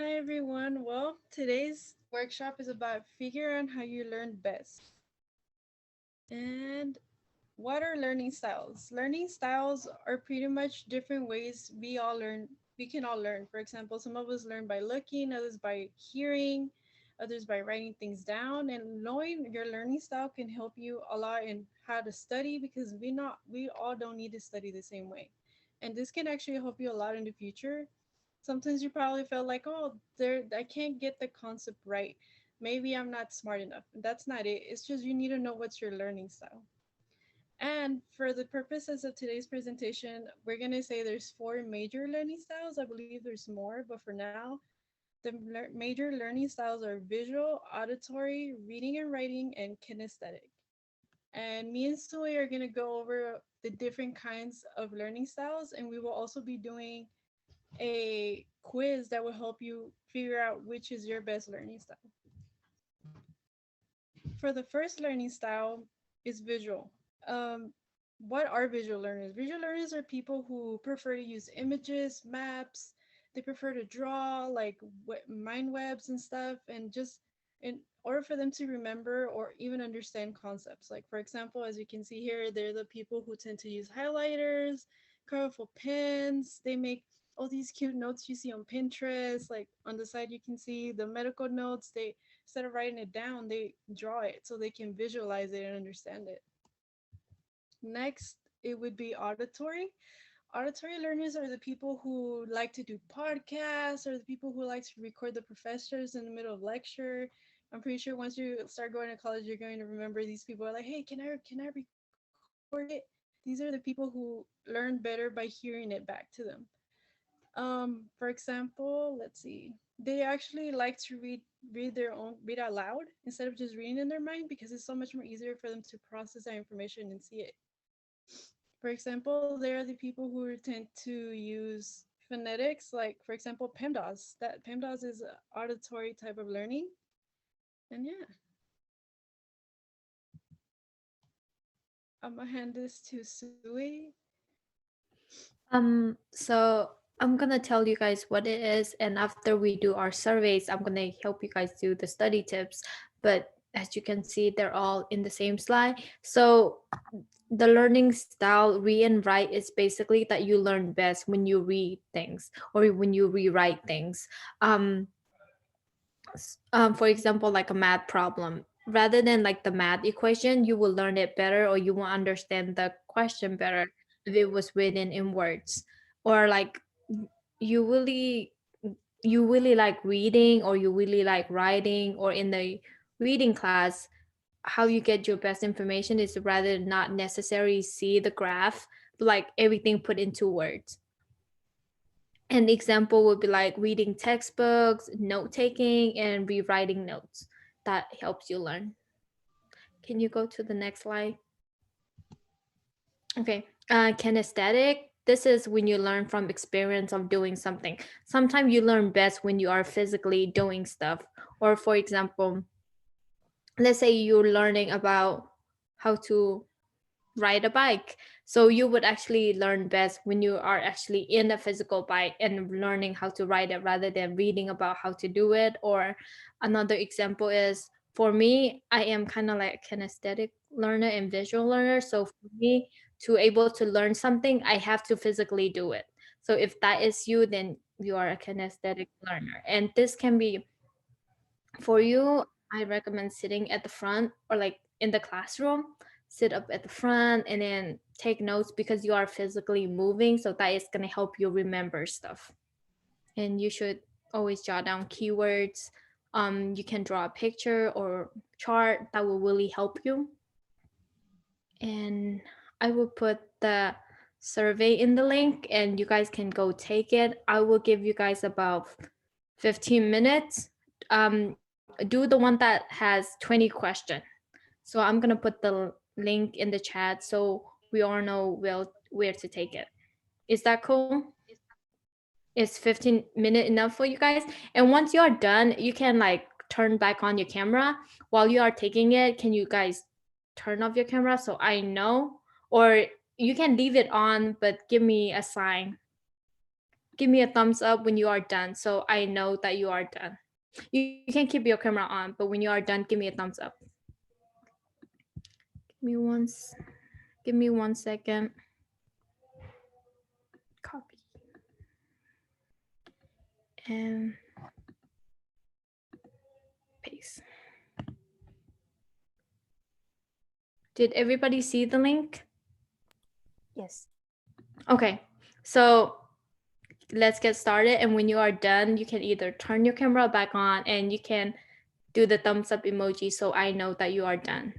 Hi everyone. Well, today's workshop is about figuring out how you learn best. And what are learning styles? Learning styles are pretty much different ways we can all learn. For example, some of us learn by looking, others by hearing, others by writing things down. And knowing your learning style can help you a lot in how to study because we all don't need to study the same way. And this can actually help you a lot in the future. Sometimes you probably felt like, oh, I can't get the concept right. Maybe I'm not smart enough. That's not it. It's just you need to know what's your learning style. And for the purposes of today's presentation, we're going to say there's four major learning styles. I believe there's more, but for now, the major learning styles are visual, auditory, reading and writing, and kinesthetic. And me and Sui are going to go over the different kinds of learning styles, and we will also be doing a quiz that will help you figure out which is your best learning style. For the first learning style is visual. Um, what are visual learners? Visual learners are people who prefer to use images, maps. They prefer to draw like mind webs and stuff, and just in order for them to remember or even understand concepts. Like for example, as you can see here, they're the people who tend to use highlighters, colorful pens. They make all these cute notes you see on Pinterest. Like on the side, you can see the medical notes. They instead of writing it down, they draw it so they can visualize it and understand it. Next, it would be auditory. Auditory learners are the people who like to do podcasts or the people who like to record the professors in the middle of lecture. I'm pretty sure once you start going to college, you're going to remember these people are like, hey, can I record it? These are the people who learn better by hearing it back to them. For example, let's see. They actually like to read out loud instead of just reading in their mind because it's so much more easier for them to process that information and see it. For example, there are the people who tend to use phonetics, like for example, PEMDAS. That PEMDAS is an auditory type of learning. And yeah, I'm gonna hand this to Sui. So I'm gonna tell you guys what it is, and after we do our surveys, I'm gonna help you guys do the study tips. But as you can see, they're all in the same slide. So the learning style read and write is basically that you learn best when you read things or when you rewrite things. Um, for example, like a math problem. Rather than like the math equation, you will learn it better or you will understand the question better if it was written in words. Or like you really you really like reading or you really like writing, or in the reading class, how you get your best information is rather not necessarily see the graph, but like everything put into words. An example would be like reading textbooks, note taking, and rewriting notes. That helps you learn. Can you go to the next slide? Okay. Kinesthetic. This is when you learn from experience of doing something. Sometimes you learn best when you are physically doing stuff. Or for example, let's say you're learning about how to ride a bike. So you would actually learn best when you are actually in a physical bike and learning how to ride it rather than reading about how to do it. Or another example is for me, I am kind of like kinesthetic learner and visual learner. So for me to able to learn something, I have to physically do it. So if that is you, then you are a kinesthetic learner. And this can be for you, I recommend sitting at the front or like in the classroom, sit up at the front and then take notes because you are physically moving. So that is going to help you remember stuff. And you should always jot down keywords. You can draw a picture or chart that will really help you. And I will put the survey in the link and you guys can go take it. I will give you guys about 15 minutes. Do the one that has 20 questions. So I'm gonna put the link in the chat so we all know where to take it. Is that cool? Is 15-minute enough for you guys? And once you are done, you can like turn back on your camera. While you are taking it, can you guys turn off your camera so I know? Or you can leave it on, but give me a sign. give me a thumbs up when you are done, so I know that you are done. You can keep your camera on, but when you are done, give me a thumbs up. Give me 1 second. Copy. And paste. Did everybody see the link? Yes. Okay, so let's get started. And when you are done, you can either turn your camera back on and you can do the thumbs up emoji so I know that you are done.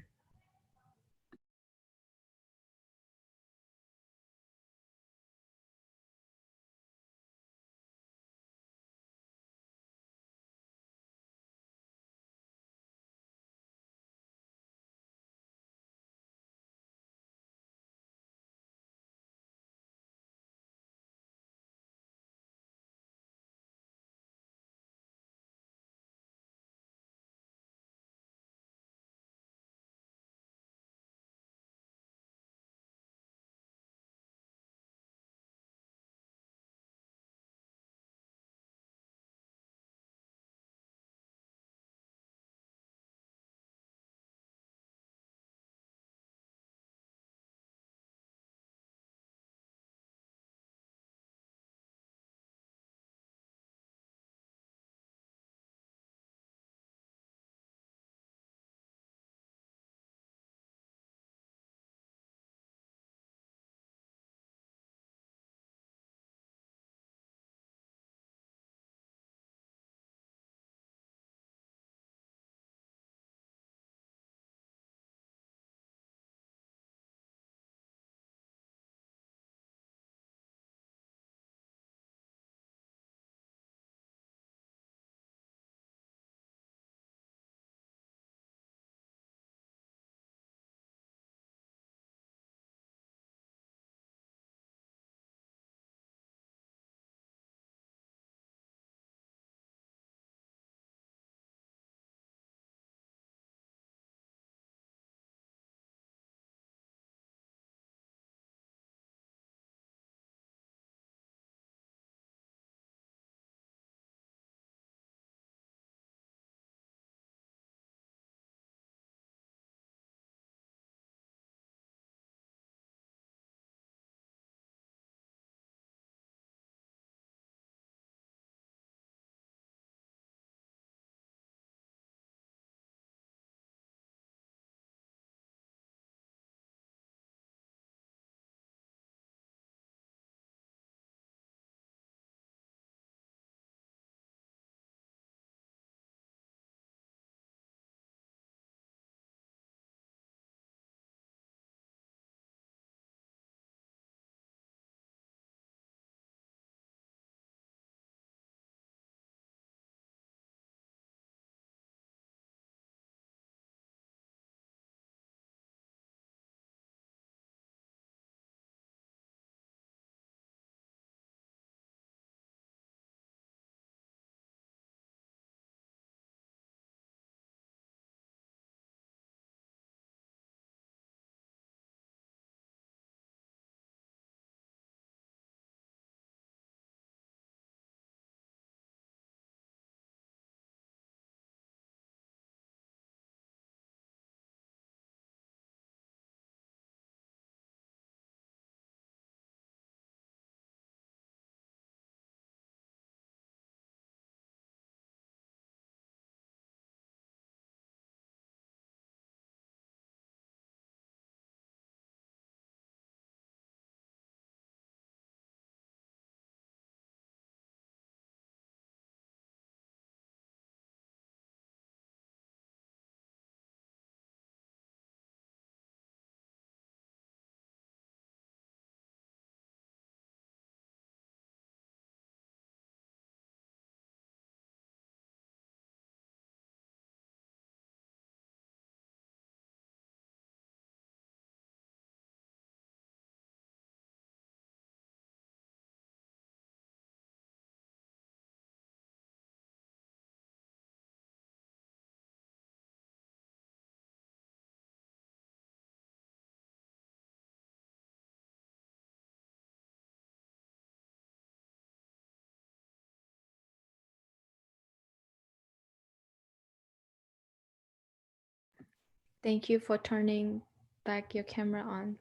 Thank you for turning back your camera on.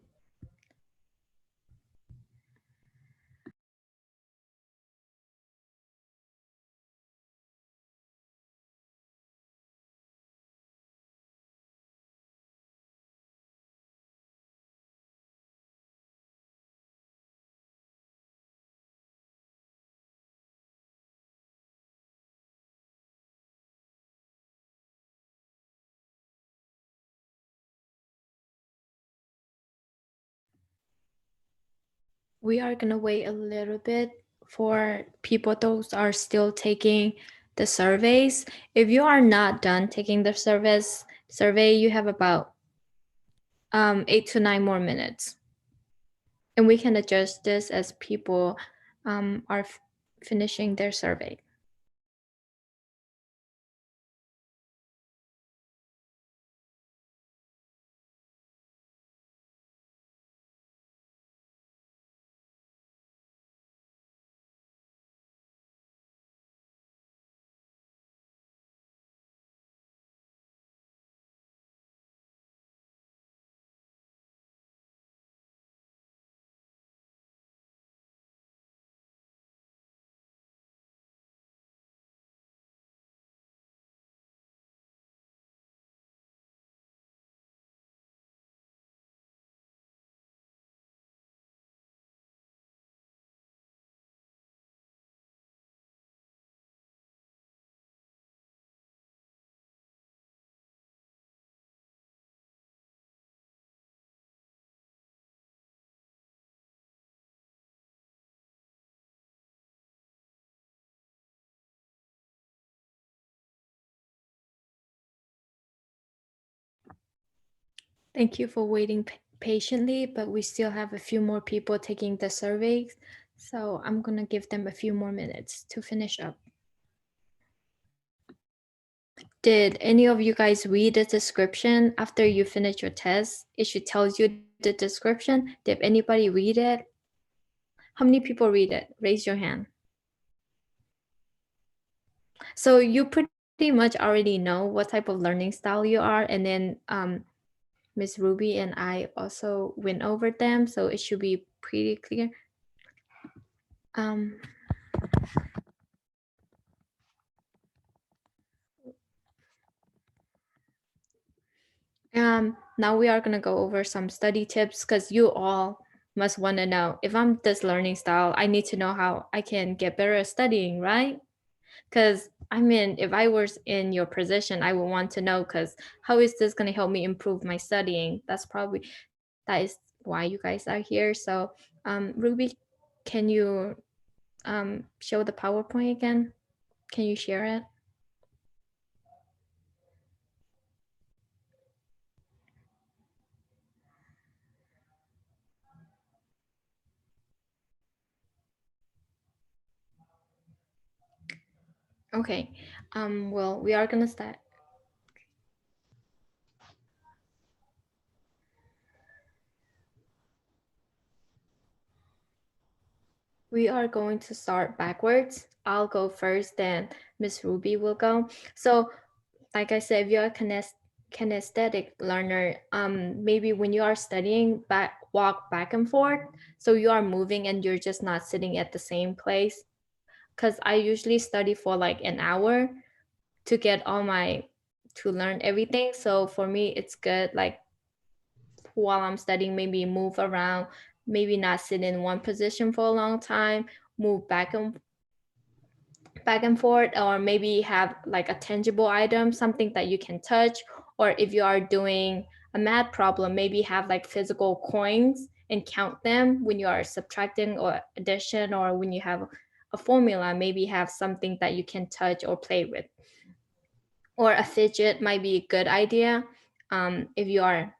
We are gonna wait a little bit for people those are still taking the surveys. If you are not done taking the survey, you have about 8 to 9 more minutes. And we can adjust this as people are finishing their survey. Thank you for waiting patiently, but we still have a few more people taking the surveys. So I'm gonna give them a few more minutes to finish up. Did any of you guys read the description after you finish your test? It should tell you the description. Did anybody read it? How many people read it? Raise your hand. So you pretty much already know what type of learning style you are, and then Miss Ruby and I also went over them, so it should be pretty clear. Now we are gonna go over some study tips because you all must want to know if I'm this learning style, I need to know how I can get better at studying, right? Because I mean, if I was in your position, I would want to know because how is this gonna help me improve my studying? That is why you guys are here. So, Ruby, can you show the PowerPoint again? Can you share it? Okay. Well, we are gonna start. We are going to start backwards. I'll go first, then Miss Ruby will go. So, like I said, if you're a kinesthetic learner, maybe when you are studying, walk back and forth. So you are moving and you're just not sitting at the same place. Because I usually study for like an hour to get to learn everything. So for me, it's good. Like while I'm studying, maybe move around, maybe not sit in one position for a long time, move back and forth, or maybe have like a tangible item, something that you can touch. Or if you are doing a math problem, maybe have like physical coins and count them when you are subtracting or addition, or when you have a formula, maybe have something that you can touch or play with. Or a fidget might be a good idea if you are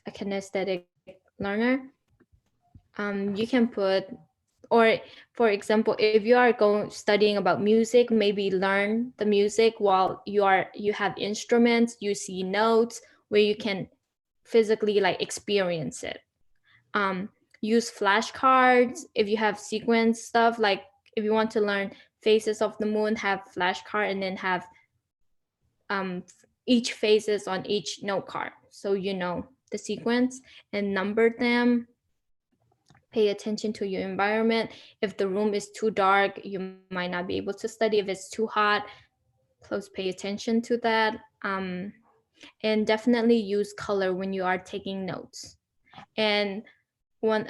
a kinesthetic learner. You can put, or for example, if you are going studying about music, maybe learn the music while you have instruments, you see notes where you can physically like experience it. Use flashcards if you have sequence stuff, like if you want to learn phases of the moon, have flashcard, and then have each phases on each note card, so you know the sequence, and number them. Pay attention to your environment. If the room is too dark, you might not be able to study. If it's too hot, pay attention to that. And definitely use color when you are taking notes. And one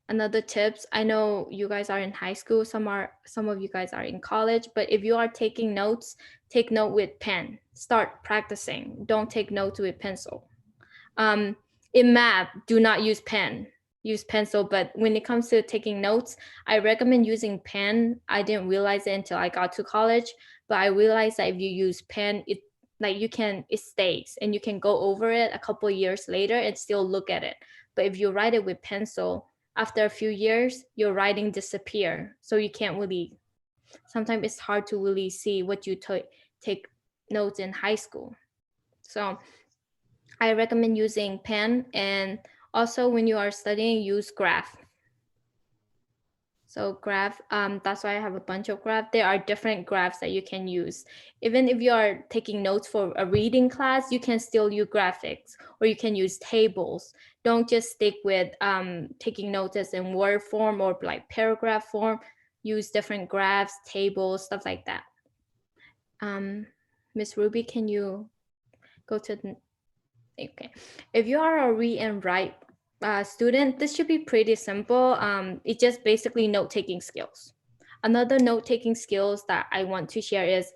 another tips, I know you guys are in high school, some of you guys are in college, but if you are taking notes, take note with pen. Start practicing. Don't take notes with pencil. um, in math, do not use pen, use pencil. But when it comes to taking notes, I recommend using pen. I didn't realize it until I got to college, but I realized that if you use pen, it like you can, it stays and you can go over it a couple years later and still look at it. But if you write it with pencil, after a few years, your writing disappear. So you can't really, sometimes it's hard to really see what you take notes in high school. So I recommend using pen, and also when you are studying, use graph. So graph, that's why I have a bunch of graph. There are different graphs that you can use. Even if you are taking notes for a reading class, you can still use graphics, or you can use tables. Don't just stick with taking notes as in word form or like paragraph form. Use different graphs, tables, stuff like that. Miss Ruby, can you go to the okay. If you are a read and write student, this should be pretty simple. It's just basically note-taking skills. Another note-taking skills that I want to share is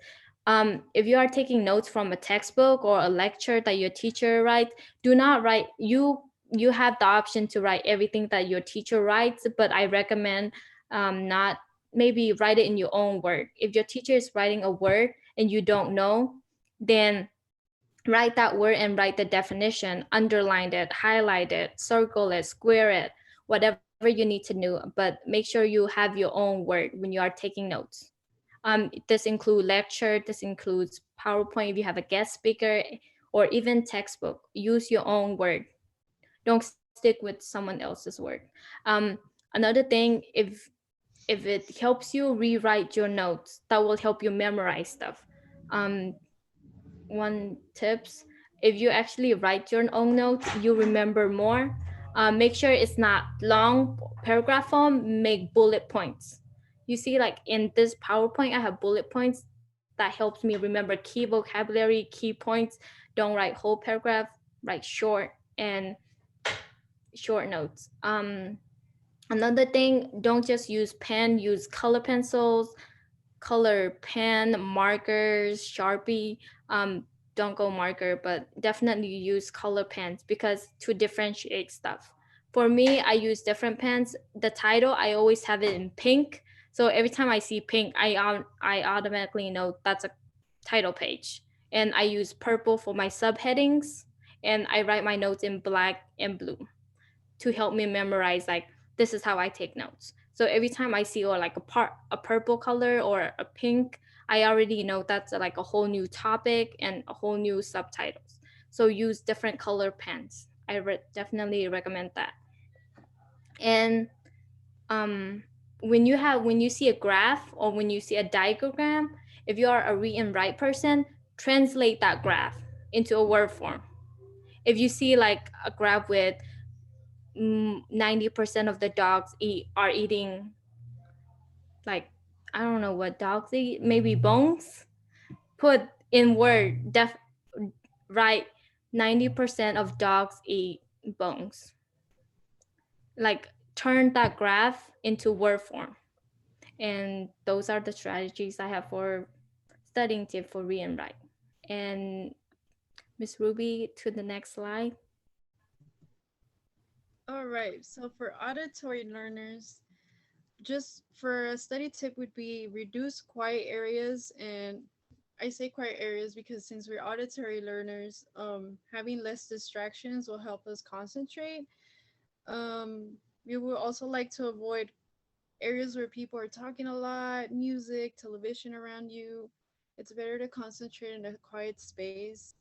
if you are taking notes from a textbook or a lecture that your teacher writes, do not write, you have the option to write everything that your teacher writes, but I recommend not, maybe write it in your own word. If your teacher is writing a word and you don't know, then write that word and write the definition, underline it, highlight it, circle it, square it, whatever you need to do. But make sure you have your own word when you are taking notes. This includes lecture, this includes PowerPoint if you have a guest speaker, or even textbook. Use your own word. Don't stick with someone else's word. Um, Another thing, if it helps you, rewrite your notes. That will help you memorize stuff. Um, One tips, if you actually write your own notes, you remember more. Make sure it's not long paragraph form, make bullet points. You see, like in this PowerPoint, I have bullet points that helps me remember key vocabulary, key points. Don't write whole paragraph, write short notes. Another thing, don't just use pen, use color pencils, color pen, markers, Sharpie. Don't go marker, but definitely use color pens because to differentiate stuff. For me, I use different pens. The title, I always have it in pink. So every time I see pink, I automatically know that's a title page. And I use purple for my subheadings, and I write my notes in black and blue to help me memorize, like this is how I take notes. So every time I see or like a purple color or a pink, I already know that's like a whole new topic and a whole new subtitles. So use different color pens. I definitely recommend that. And um, when you see a graph or when you see a diagram, if you are a read and write person, translate that graph into a word form. If you see like a graph with 90% of the dogs are eating, like, I don't know what dogs eat, maybe bones, put in word write 90% of dogs eat bones, like turn that graph into word form. And those are the strategies I have for studying tip for read and write. And Miss Ruby, to the next slide. All right. So for auditory learners, just for a study tip would be reduce quiet areas. And I say quiet areas because since we're auditory learners, having less distractions will help us concentrate. We would also like to avoid areas where people are talking a lot, music, television around you. It's better to concentrate in a quiet space.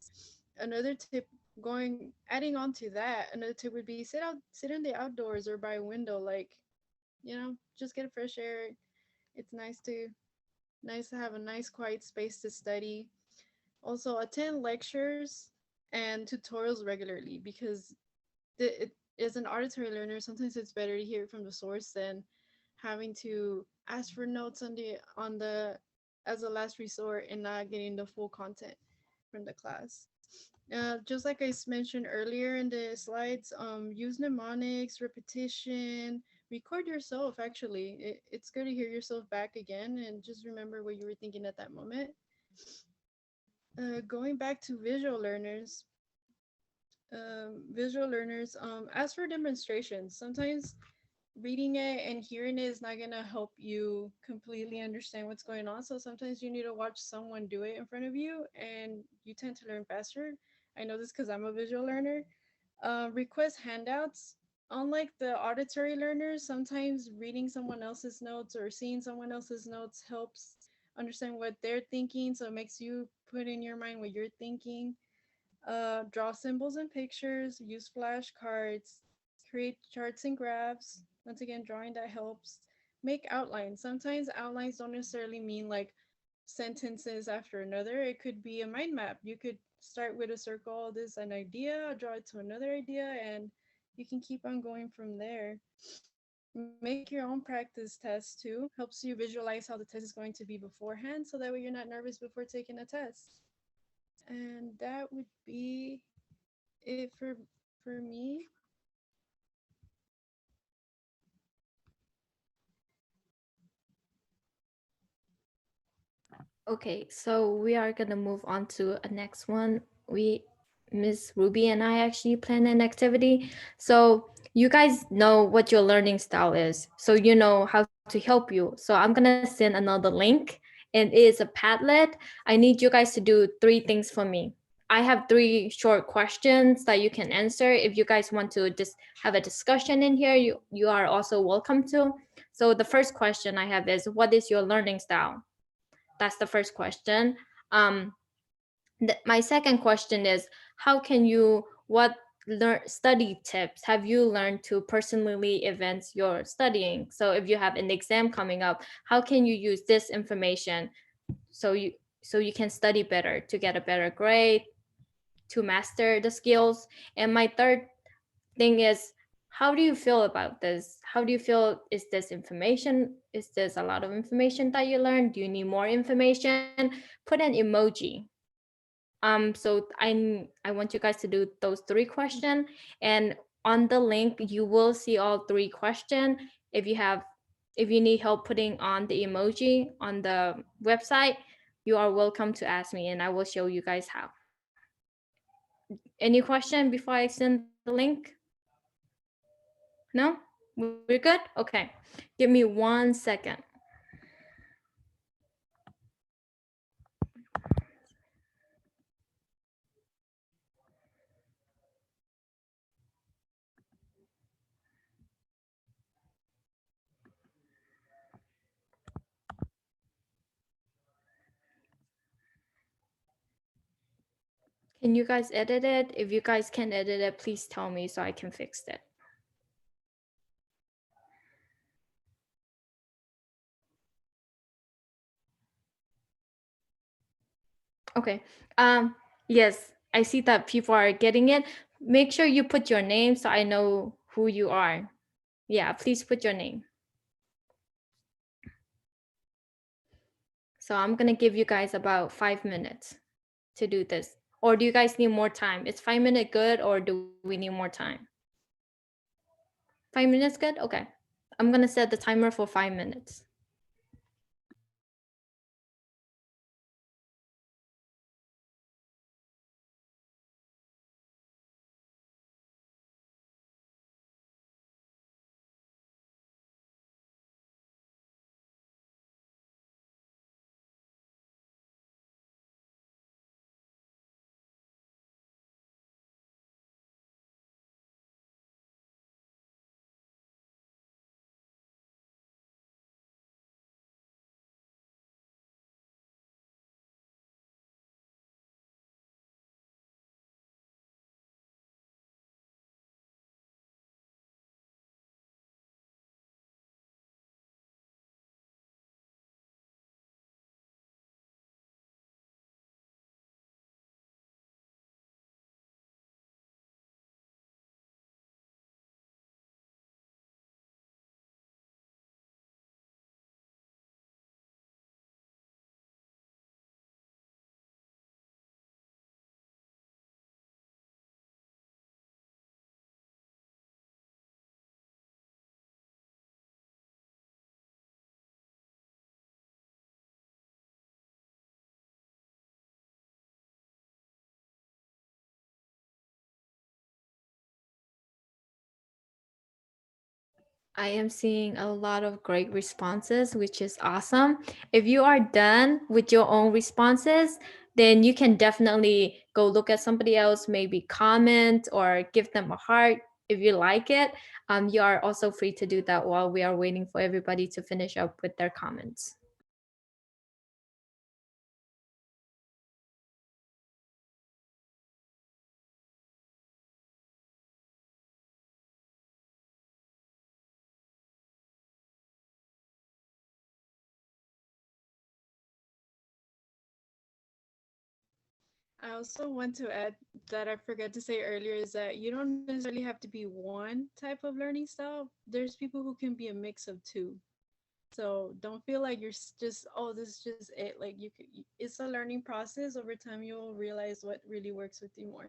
Another tip, going adding on to that, another tip would be sit in the outdoors or by a window, like, just get fresh air. It's nice to have a nice quiet space to study. Also, attend lectures and tutorials regularly because as an auditory learner, sometimes it's better to hear it from the source than having to ask for notes on the as a last resort and not getting the full content from the class. Just like I mentioned earlier in the slides, use mnemonics, repetition, record yourself. Actually, it's good to hear yourself back again and just remember what you were thinking at that moment. Going back to visual learners, as for demonstrations, sometimes reading it and hearing it is not going to help you completely understand what's going on. So sometimes you need to watch someone do it in front of you and you tend to learn faster. I know this because I'm a visual learner. Request handouts. Unlike the auditory learners, sometimes reading someone else's notes or seeing someone else's notes helps understand what they're thinking. So it makes you put in your mind what you're thinking. Draw symbols and pictures, use flashcards, create charts and graphs. Once again, drawing that helps. Make outlines. Sometimes outlines don't necessarily mean like sentences after another. It could be a mind map. You could start with a circle, this is an idea, draw it to another idea, and you can keep on going from there. Make your own practice test too. Helps you visualize how the test is going to be beforehand so that way you're not nervous before taking a test. And that would be it for me. Okay, so we are gonna move on to a next one. Miss Ruby and I actually plan an activity. So you guys know what your learning style is. So you know how to help you. So I'm gonna send another link and it is a Padlet. I need you guys to do three things for me. I have three short questions that you can answer. If you guys want to just have a discussion in here, you are also welcome to. So the first question I have is, what is your learning style? That's the first question. Um, my second question is, how can you, what study tips have you learned to personally advance your studying? So if you have an exam coming up, how can you use this information so you can study better to get a better grade, to master the skills? And my third thing is, how do you feel about this? How do you feel? Is this information? Is this a lot of information that you learned? Do you need more information? Put an emoji. So I want you guys to do those three questions, and on the link you will see all three questions. If you need help putting on the emoji on the website, you are welcome to ask me, and I will show you guys how. Any question before I send the link? No? We're good? Okay. Give me 1 second. Can you guys edit it? If you guys can edit it, please tell me so I can fix it. Okay. Yes, I see that people are getting it. Make sure you put your name so I know who you are. Yeah, please put your name. So I'm gonna give you guys about 5 minutes to do this. Or do you guys need more time? Is 5 minutes good or do we need more time? 5 minutes good? Okay. I'm gonna set the timer for 5 minutes. I am seeing a lot of great responses, which is awesome. If you are done with your own responses, then you can definitely go look at somebody else, maybe comment or give them a heart if you like it. You are also free to do that while we are waiting for everybody to finish up with their comments. I also want to add that I forgot to say earlier is that you don't necessarily have to be one type of learning style. There's people who can be a mix of two. So don't feel like you're just, oh, this is just it. Like it's a learning process. Over time, you'll realize what really works with you more.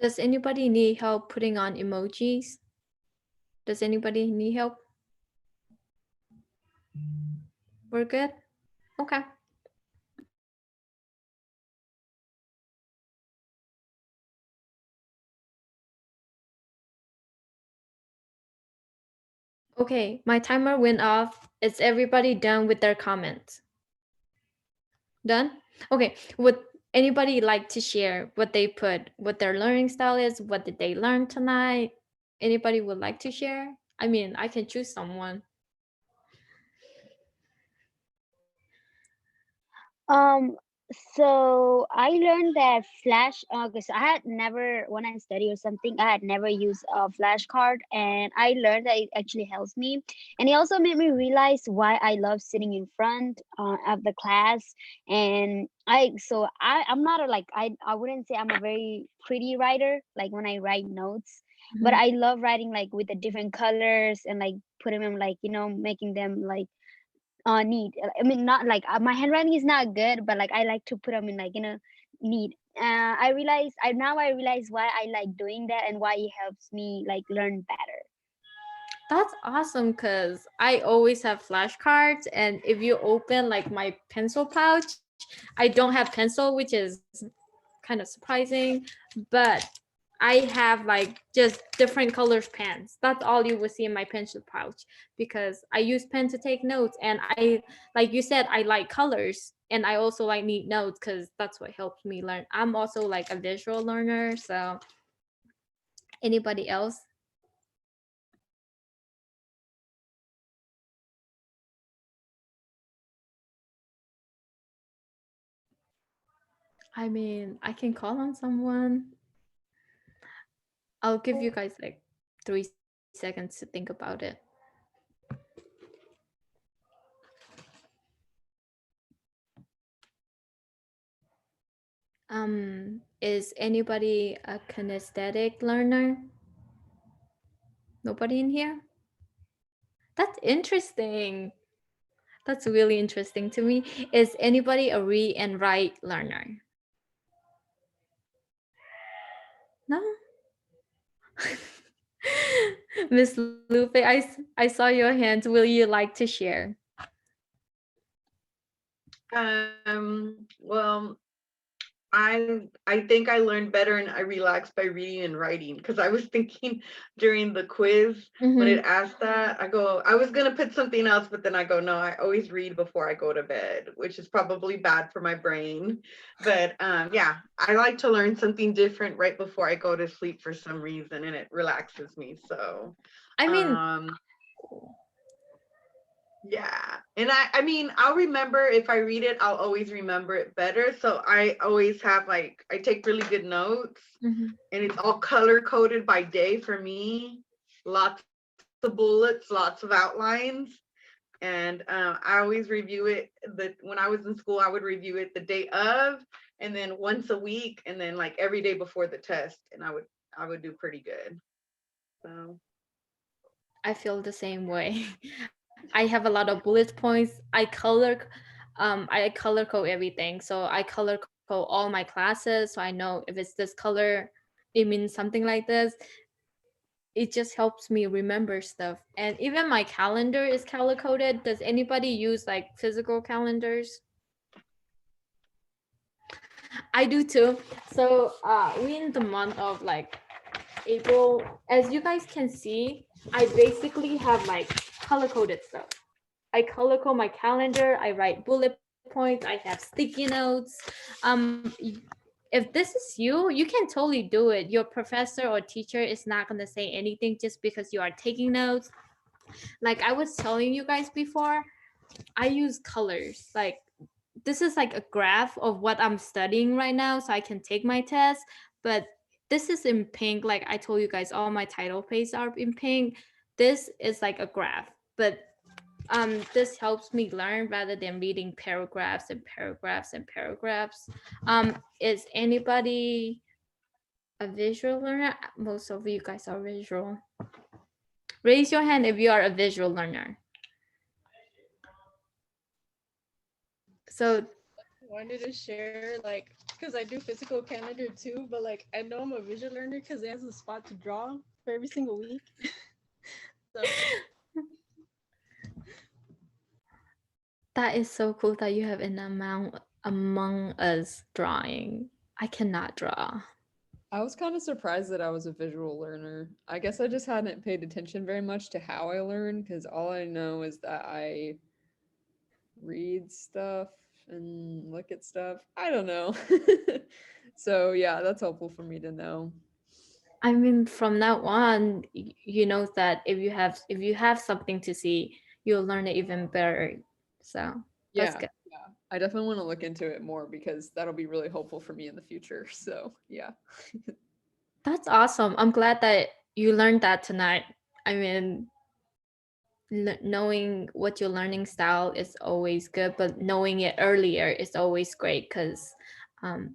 Does anybody need help putting on emojis? Does anybody need help? We're good? Okay. Okay, my timer went off. Is everybody done with their comments? Done? Okay, would anybody like to share what they put, what their learning style is? What did they learn tonight? Anybody would like to share? I mean, I can choose someone. Um, so I learned that flash, because I had never, when I study or something, I had never used a flashcard, and I learned that it actually helps me. And it also made me realize why I love sitting in front of the class. And I'm not a, like, I wouldn't say I'm a very pretty writer, like when I write notes, but Mhm. I love writing like with the different colors and like putting them like, making them like neat. I mean, not like my handwriting is not good, but like I like to put them in like neat. I realize why I like doing that and why it helps me like learn better. That's awesome because I always have flashcards, and if you open like my pencil pouch, I don't have pencil, which is kind of surprising, but I have like just different colors pens. That's all you will see in my pencil pouch because I use pen to take notes. And I, like you said, I like colors and I also like neat notes because that's what helps me learn. I'm also like a visual learner. So anybody else? I mean, I can call on someone. I'll give you guys like 3 seconds to think about it. Is anybody a kinesthetic learner? Nobody in here? That's interesting. That's really interesting to me. Is anybody a read and write learner? No? Miss Lupe, I saw your hands. Will you like to share? Well, I think I learned better and I relaxed by reading and writing because I was thinking during the quiz when it asked that, I was gonna put something else, but then I go, no, I always read before I go to bed, which is probably bad for my brain. But yeah, I like to learn something different right before I go to sleep for some reason, and it relaxes me. So I mean, yeah. And I mean, I'll remember if I read it, I'll always remember it better. So I always have like, I take really good notes and it's all color coded by day for me. Lots of bullets, lots of outlines. And I always review it. When I was in school, I would review it the day of, and then once a week, and then like every day before the test. And I would do pretty good. So I feel the same way. I have a lot of bullet points. I color code everything. So I color code all my classes. So I know if it's this color, it means something like this. It just helps me remember stuff. And even my calendar is color coded. Does anybody use like physical calendars? I do too. So we in the month of like April, as you guys can see, I basically have like color coded stuff. I color code my calendar. I write bullet points. I have sticky notes. If this is you can totally do it. Your professor or teacher is not gonna say anything just because you are taking notes. Like I was telling you guys before, I use colors. Like this is like a graph of what I'm studying right now, so I can take my test. But this is in pink. Like I told you guys, all my title pages are in pink. This is like a graph, but this helps me learn rather than reading paragraphs and paragraphs and paragraphs. Is anybody a visual learner? Most of you guys are visual. Raise your hand if you are a visual learner. So Wanted to share like because I do physical calendar too, but like I know I'm a visual learner because it has a spot to draw for every single week. So that is so cool that you have an amount Among Us drawing. I cannot draw. I was kind of surprised that I was a visual learner. I guess I just hadn't paid attention very much to how I learn because all I know is that I read stuff and look at stuff. I don't know. So yeah, that's helpful for me to know. I mean, from now on, you know that if you have something to see, you'll learn it even better. So that's Yeah, good. yeah. I definitely want to look into it more because that'll be really helpful for me in the future. So yeah. That's awesome. I'm glad that you learned that tonight. I mean, knowing what your learning style is always good, but knowing it earlier is always great because um,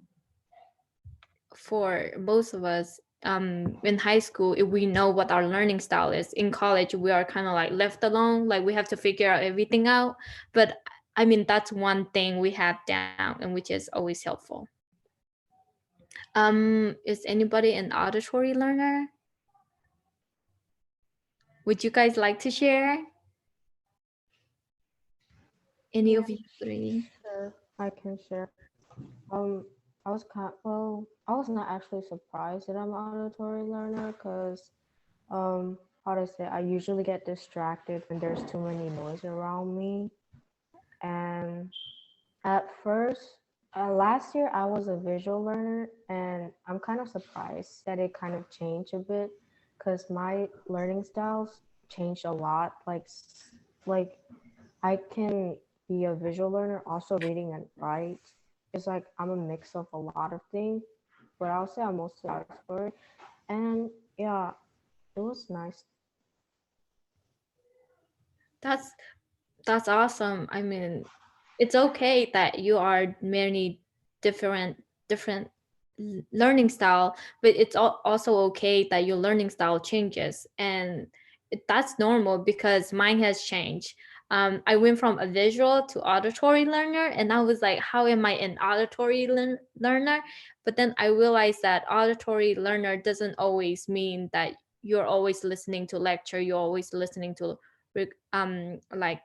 for most of us in high school, if we know what our learning style is, in college we are kind of like left alone, like we have to figure out everything out. But I mean, that's one thing we have down and which is always helpful. Is anybody an auditory learner? Would you guys like to share? Any Yeah, of you three? sure. I can share. Um, I was not actually surprised that I'm an auditory learner because, how to say, I usually get distracted when there's too many noise around me. And at first, last year I was a visual learner, and I'm kind of surprised that it kind of changed a bit because my learning styles changed a lot. Like I can be a visual learner, also reading and write. It's like I'm a mix of a lot of things, but I'll say I'm mostly auditory. And yeah, it was nice. That's that's awesome. I mean, it's okay that you are many different learning style, but it's also okay that your learning style changes, and that's normal because mine has changed. I went from a visual to auditory learner, and I was like, how am I an auditory learner? But then I realized that auditory learner doesn't always mean that you're always listening to lecture, you're always listening to like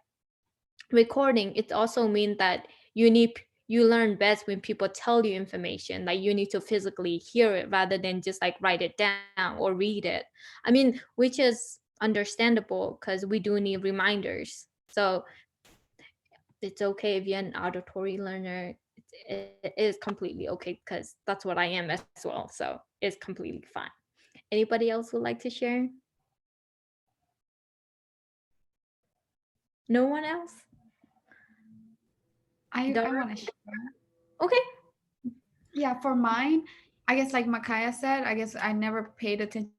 recording. It also means that you learn best when people tell you information, like you need to physically hear it rather than just like write it down or read it. I mean, which is understandable because we do need reminders. So it's okay if you're an auditory learner. It is completely okay because that's what I am as well, so it's completely fine. Anybody else would like to share? No one else? I Dara? want to share. Okay. Yeah, for mine, I guess like Makaya said, I guess I never paid attention.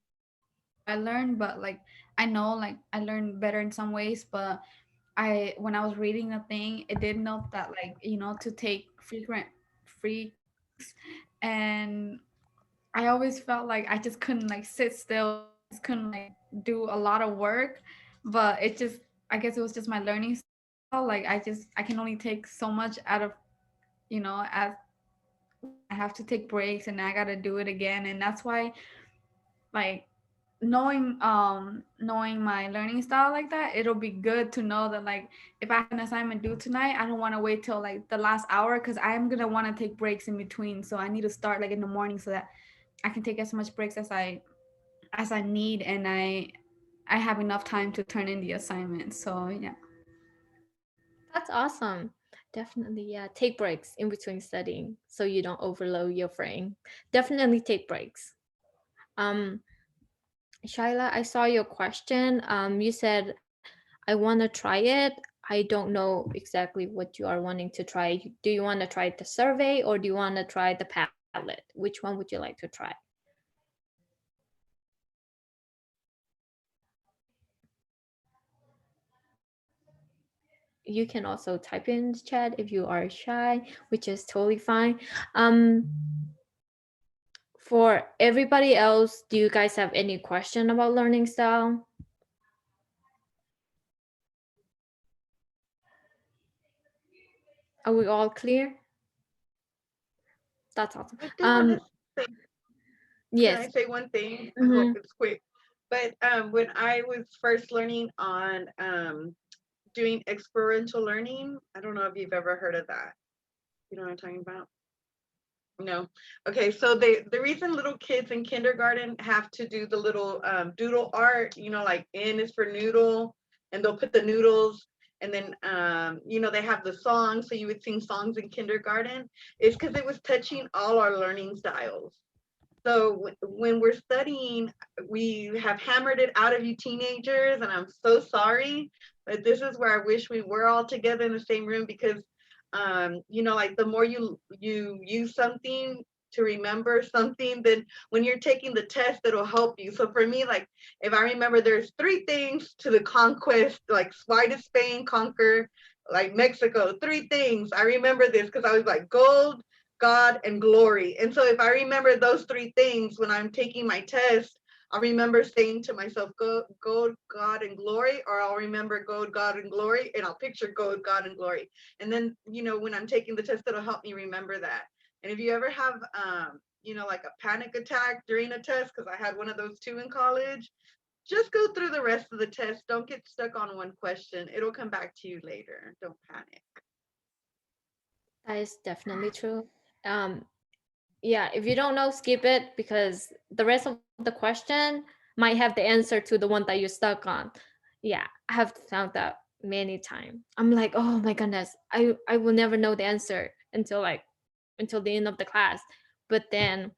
I learned, but like I know like I learned better in some ways, but I when I was reading the thing, it did note that like, to take frequent free and I always felt like I just couldn't like sit still, just couldn't like do a lot of work, but it just I guess it was just my learning style. Like I can only take so much out of as I have to take breaks and I gotta do it again, and that's why like knowing my learning style like that, it'll be good to know that like if I have an assignment due tonight, I don't want to wait till like the last hour because I'm gonna want to take breaks in between. So I need to start like in the morning so that I can take as much breaks as I need, and I have enough time to turn in the assignment. So yeah. That's awesome. Definitely, yeah. Take breaks in between studying so you don't overload your brain. Definitely take breaks. Um, Shaila, I saw your question. You said, I want to try it. I don't know exactly what you are wanting to try. Do you want to try the survey or do you want to try the Padlet? Which one would you like to try? You can also type in the chat if you are shy, which is totally fine. Um, for everybody else, do you guys have any question about learning style? Are we all clear? That's awesome. I do want to say, can Yes. I say one thing? I hope Mhm. it's quick. But when I was first learning on doing experiential learning, I don't know if you've ever heard of that. You know what I'm talking about? No. Okay, so the reason little kids in kindergarten have to do the little doodle art, like N is for noodle, and they'll put the noodles, and then they have the songs, so you would sing songs in kindergarten, is because it was touching all our learning styles. So when we're studying, we have hammered it out of you teenagers, and I'm so sorry, but this is where I wish we were all together in the same room because, like the more you use something to remember something, then when you're taking the test, it'll help you. So for me, like if I remember, there's 3 things to the conquest, like why did Spain conquer like Mexico? 3 things. I remember this because I was like gold, God, and glory. And so if I remember those 3 things when I'm taking my test, I'll remember saying to myself, gold, God, and glory, or I'll remember gold, God, and glory, and I'll picture gold, God, and glory. And then, when I'm taking the test, it'll help me remember that. And if you ever have, like a panic attack during a test, because I had one of those too in college, just go through the rest of the test. Don't get stuck on one question. It'll come back to you later. Don't panic. That is definitely true. Um, yeah, if you don't know, skip it, because the rest of the question might have the answer to the one that you're stuck on. Yeah, I have found that many times. I'm like, oh my goodness, I will never know the answer until the end of the class. But then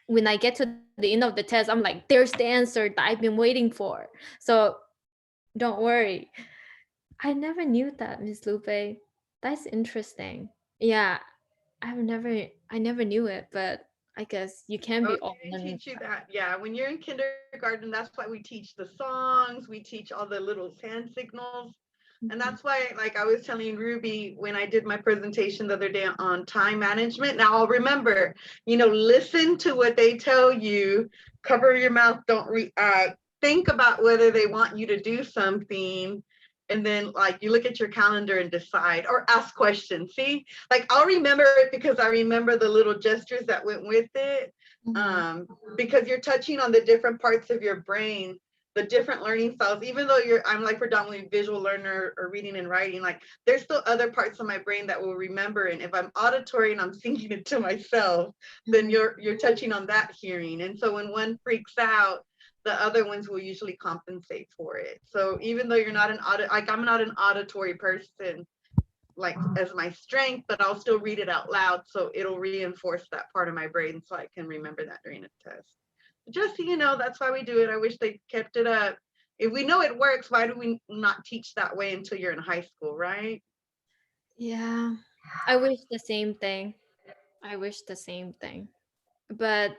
when I get to the end of the test, I'm like, there's the answer that I've been waiting for. So don't worry. I never knew that, Miss Lupe. That's interesting. Yeah, I never knew it, but I guess you can be Okay, all they learning. teach you that. Yeah, when you're in kindergarten, that's why we teach the songs, we teach all the little hand signals. And that's why, like I was telling Ruby when I did my presentation the other day on time management. Now I'll remember, listen to what they tell you, cover your mouth, don't think about whether they want you to do something. And then like you look at your calendar and decide or ask questions. See, like I'll remember it because I remember the little gestures that went with it. Because you're touching on the different parts of your brain, the different learning styles. Even though I'm like predominantly visual learner or reading and writing, like there's still other parts of my brain that will remember. And if I'm auditory and I'm singing it to myself, then you're touching on that hearing. And so when one freaks out, the other ones will usually compensate for it. So even though you're not I'm not an auditory person like as my strength, but I'll still read it out loud, so it'll reinforce that part of my brain so I can remember that during a test. Just so you know, that's why we do it. I wish they kept it up. If we know it works, why do we not teach that way until you're in high school, right? Yeah, I wish the same thing. I wish the same thing. But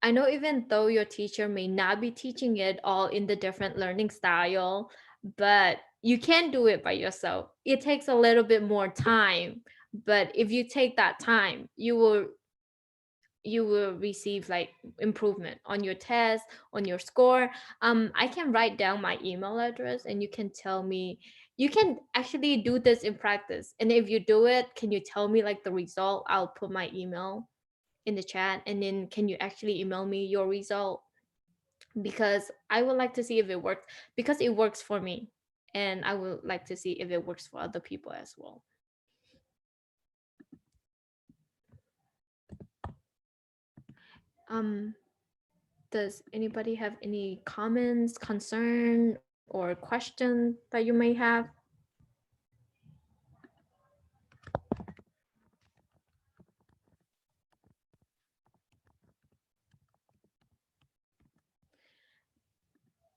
I know even though your teacher may not be teaching it all in the different learning style, but you can do it by yourself. It takes a little bit more time, but if you take that time, you will receive like improvement on your test, on your score. I can write down my email address and you can tell me, you can actually do this in practice, and if you do it, can you tell me like the result? I'll put my email in the chat, and then can you actually email me your result, because I would like to see if it works, because it works for me, and I would like to see if it works for other people as well. um Does anybody have any comments, concern, or question that you may have?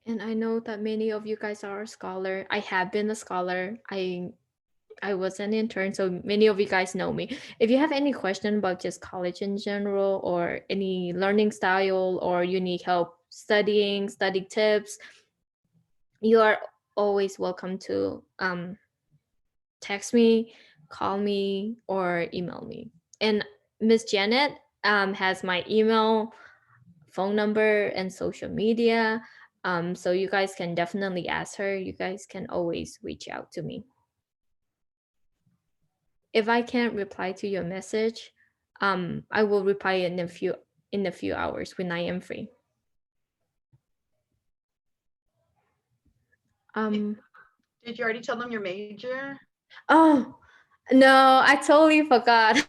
And I know that many of you guys are a scholar. I have been a scholar. I was an intern, so many of you guys know me. If you have any question about just college in general, or any learning style, or you need help studying, study tips, you are always welcome to text me, call me, or email me. And Miss Janet has my email, phone number, and social media. So you guys can definitely ask her. You guys can always reach out to me. If I can't reply to your message, I will reply in a few hours when I am free. Did you already tell them your major? Oh, no, I totally forgot.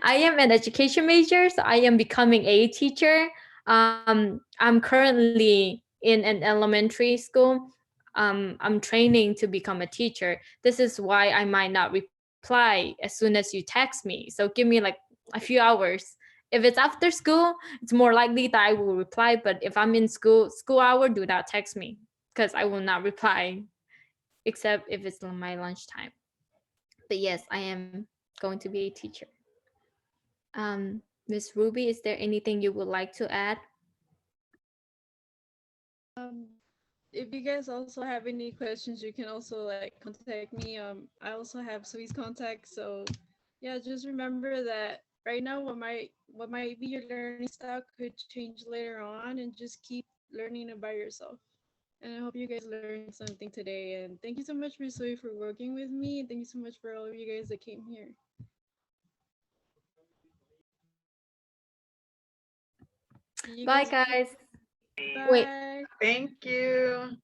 I am an education major, so I am becoming a teacher. I'm currently in an elementary school. I'm training to become a teacher. This is why I might not reply as soon as you text me. So give me like a few hours. If it's after school, it's more likely that I will reply. But if I'm in school hour, do not text me, because I will not reply, except if it's my lunchtime. But yes, I am going to be a teacher. Miss Ruby, is there anything you would like to add? Um, if you guys also have any questions, you can also like contact me. I also have Sweet's contact, so yeah, just remember that right now what might be your learning style could change later on, and just keep learning about yourself. And I hope you guys learned something today. And thank you so much, Miss Zoe, for working with me. And thank you so much for all of you guys that came here. See you Bye, guys. guys. Wait, Bye. Thank you. thank